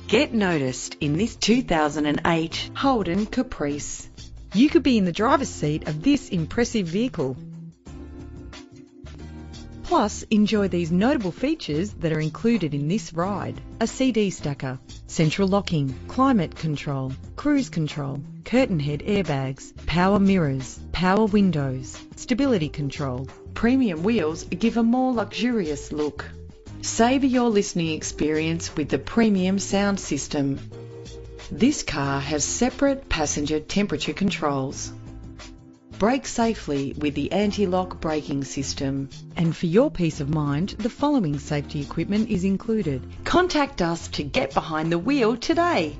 Get noticed in this 2008 Holden Caprice. You could be in the driver's seat of this impressive vehicle. Plus, enjoy these notable features that are included in this ride: a CD stacker, central locking, climate control, cruise control, curtain head airbags, power mirrors, power windows, stability control. Premium wheels give a more luxurious look. Savour your listening experience with the premium sound system. This car has separate passenger temperature controls. Brake safely with the anti-lock braking system. And for your peace of mind, the following safety equipment is included. Contact us to get behind the wheel today.